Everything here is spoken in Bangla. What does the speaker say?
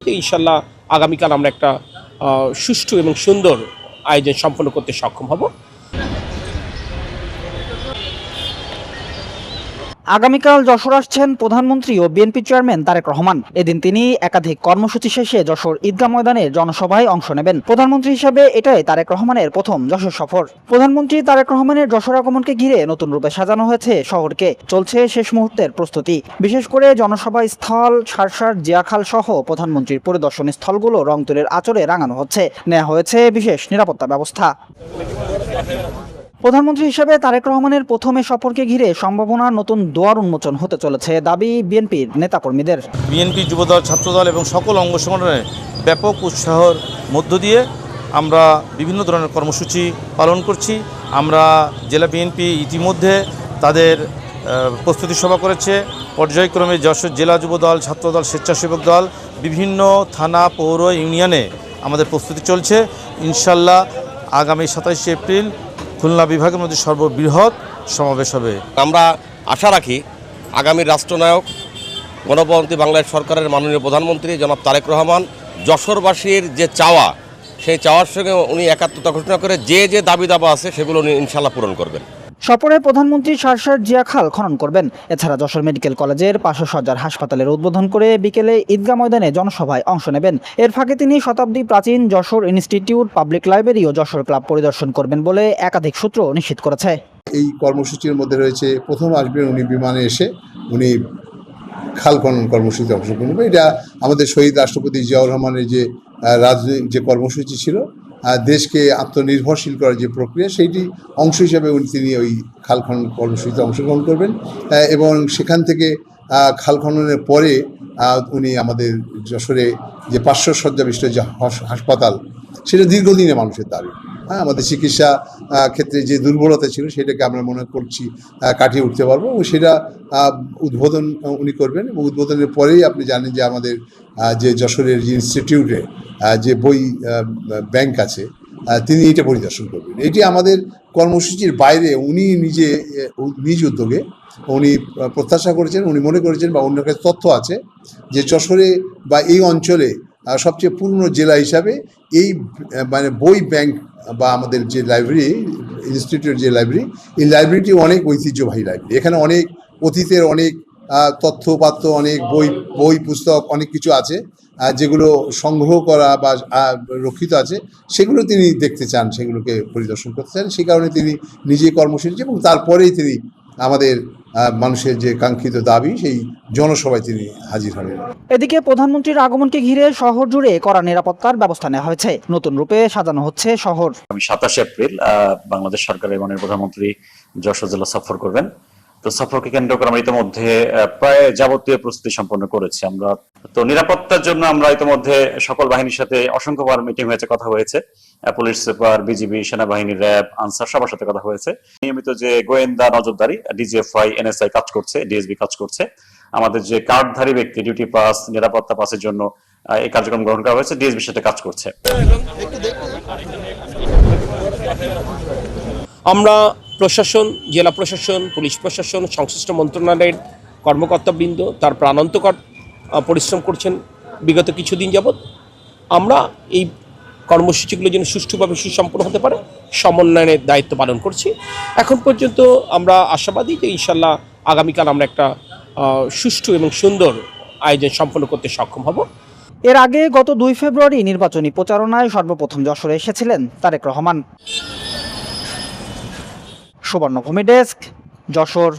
যে ইনশাল্লাহ আগামীকাল আমরা একটা সুষ্ঠু এবং সুন্দর আয়োজন সম্পন্ন করতে সক্ষম হব। আগামীকাল যশোর আসছেন প্রধানমন্ত্রী ও বিএনপি চেয়ারম্যান তারেক রহমান। এদিন তিনি একাধিক কর্মসূচি শেষে যশোর ঈদগাহ ময়দানে জনসভায় অংশ নেবেন। প্রধানমন্ত্রী হিসেবে এটাই তারেক রহমানের প্রথম যশোর সফর। প্রধানমন্ত্রী তারেক রহমানের যশোর আগমনকে ঘিরে নতুন রূপে সাজানো হয়েছে শহরকে। চলছে শেষ মুহূর্তের প্রস্তুতি। বিশেষ করে জনসভা স্থল, সারসার, জিয়াখাল সহ প্রধানমন্ত্রীর পরিদর্শন স্থলগুলো রং তুলির আঁচড়ে রাঙানো হচ্ছে। নেওয়া হয়েছে বিশেষ নিরাপত্তা ব্যবস্থা। প্রধানমন্ত্রী হিসেবে তারেক রহমানের প্রথম এ সফরকে ঘিরে সম্ভাবনার নতুন দুয়ার উন্মোচন হতে চলেছে দাবি বিএনপির নেতাকর্মীদের। বিএনপি, যুবদল, ছাত্রদল এবং সকল অঙ্গ সংগঠনের ব্যাপক উৎসাহের মধ্য দিয়ে আমরা বিভিন্ন ধরনের কর্মসূচি পালন করছি। আমরা জেলা বিএনপি ইতিমধ্যে তাদের প্রস্তুতি সভা করেছে। পর্যায়ক্রমে যশোর জেলা যুবদল, ছাত্রদল, স্বেচ্ছাসেবক দল, বিভিন্ন থানা, পৌর, ইউনিয়নে আমাদের প্রস্তুতি চলছে। ইনশাল্লাহ আগামী 27শে এপ্রিল খুলনা বিভাগের মধ্যে সর্ববৃহৎ সমাবেশ হবে। আমরা আশা রাখি আগামী রাষ্ট্রনায়ক গণপ্রজাতন্ত্রী বাংলাদেশ সরকারের মাননীয় প্রধানমন্ত্রী জনাব তারেক রহমান যশোরবাসীর যে চাওয়া, সেই চাওয়ার সঙ্গে উনি একাত্মতা ঘোষণা করে যে দাবি দাবা আছে সেগুলো উনি ইনশাল্লাহ পূরণ করবেন। সফরে প্রধানমন্ত্রী সারসার জিয়াখাল খনন করবেন। এছাড়া যশোর মেডিকেল কলেজের 500 শয্যার হাসপাতালের উদ্বোধন করে বিকেলে ঈদগাহ ময়দানে জনসভায় অংশ নেবেন। এর ফাঁকে তিনি শতাব্দী প্রাচীন যশোর ইনস্টিটিউট, পাবলিক লাইব্রেরি ও যশোর ক্লাব পরিদর্শন করবেন বলে একাধিক সূত্র নিশ্চিত করেছে। এই কর্মসূচির মধ্যে রয়েছে প্রথম আসবেন উনি বিমানে এসে উনি খাল খনন কর্মসূচিতে অংশগ্রহণ করবেন। এটা আমাদের শহীদ রাষ্ট্রপতি জিয়াউর রহমানের যে যে কর্মসূচি ছিল, দেশকে আত্মনির্ভরশীল করার যে প্রক্রিয়া, সেইটি অংশ হিসাবে তিনি ওই খাল খনন কর্মসূচিতে অংশগ্রহণ করবেন এবং সেখান থেকে খাল খননের পরে উনি আমাদের যশোরে যে 500 শয্যা বিশিষ্ট যে হাসপাতাল, সেটা দীর্ঘদিনে মানুষের দাবি। আমাদের চিকিৎসা ক্ষেত্রে যে দুর্বলতা ছিল সেটাকে আমরা মনে করছি কাটিয়ে উঠতে পারবো এবং সেটা উদ্বোধন উনি করবেন। এবং উদ্বোধনের পরেই আপনি জানেন যে আমাদের যে যশোরের যে ইনস্টিটিউটে যে বই ব্যাংক আছে, তিনি এটা পরিদর্শন করবেন। এটি আমাদের কর্মসূচির বাইরে উনি নিজ উদ্যোগে উনি প্রত্যাশা করেছেন, উনি মনে করেছেন বা অন্য কাছে তথ্য আছে যে যশোরে বা এই অঞ্চলে সবচেয়ে পুরনো জেলা হিসাবে এই মানে বই ব্যাংক বা আমাদের যে লাইব্রেরি, ইনস্টিটিউট যে লাইব্রেরি, এই লাইব্রেরিটি অনেক ঐতিহ্যবাহী লাইব্রেরি। এখানে অনেক অতীতের অনেক তথ্যপাত্র, অনেক বই পুস্তক, অনেক কিছু আছে যেগুলো সংগ্রহ করা বা রক্ষিত আছে, সেগুলো তিনি দেখতে চান, সেগুলোকে পরিদর্শন করতে চান। সেই কারণে তিনি নিজেই কর্মসূচি এবং তারপরেই তিনি আমাদের মানুষের যে কাঙ্ক্ষিত দাবি সেই জনসভায় তিনি হাজির হবেন। এদিকে প্রধানমন্ত্রীর আগমনকে ঘিরে শহর জুড়ে কড়া নিরাপত্তার ব্যবস্থা নেওয়া হয়েছে। নতুন রূপে সাজানো হচ্ছে শহর। 27 এপ্রিল বাংলাদেশ সরকারের মাননীয় প্রধানমন্ত্রী যশোর জেলা সফর করবেন। তো সফরকে কেন্দ্র করে আমরা ইতিমধ্যে প্রায় যাবতীয় প্রস্তুতি সম্পন্ন করেছি। আমরা তো নিরাপত্তার জন্য আমরা ইতিমধ্যে সকল বাহিনীর সাথে অসংখ্যবার মিটিং হয়েছে, কথা হয়েছে। পুলিশ সুপার, বিজিবি, সেনাবাহিনী, র্যাব, আনসার সবার সাথে কথা হয়েছে। নিয়মিত যে গোয়েন্দা নজরদারি, ডিজিএফআই, এনএসআই কাজ করছে, ডিএসবি কাজ করছে। আমাদের যে কার্ডধারী ব্যক্তি, ডিউটি পাস, নিরাপত্তা পাসের জন্য এই কার্যক্রম গ্রহণ করা হয়েছে, ডিএসবির সাথে কাজ করছে। আমরা প্রশাসন, জেলা প্রশাসন, পুলিশ প্রশাসন, সংশ্লিষ্ট মন্ত্রণালয়ের কর্মকর্তাবৃন্দ তার প্রাণান্তকর পরিশ্রম করছেন বিগত কিছুদিন যাবৎ। আমরা এই কর্মসূচিগুলো যেন সুষ্ঠুভাবে সুসম্পন্ন হতে পারে সমন্বয়ের দায়িত্ব পালন করছি। এখন পর্যন্ত আমরা আশাবাদী যে ইনশাল্লাহ আগামীকাল আমরা একটা সুষ্ঠু এবং সুন্দর আয়োজন সম্পন্ন করতে সক্ষম হব। এর আগে গত 2 ফেব্রুয়ারি নির্বাচনী প্রচারণায় সর্বপ্রথম যশোরে এসেছিলেন তারেক রহমান। সুবর্ণভূমি ডেস্ক, যশোর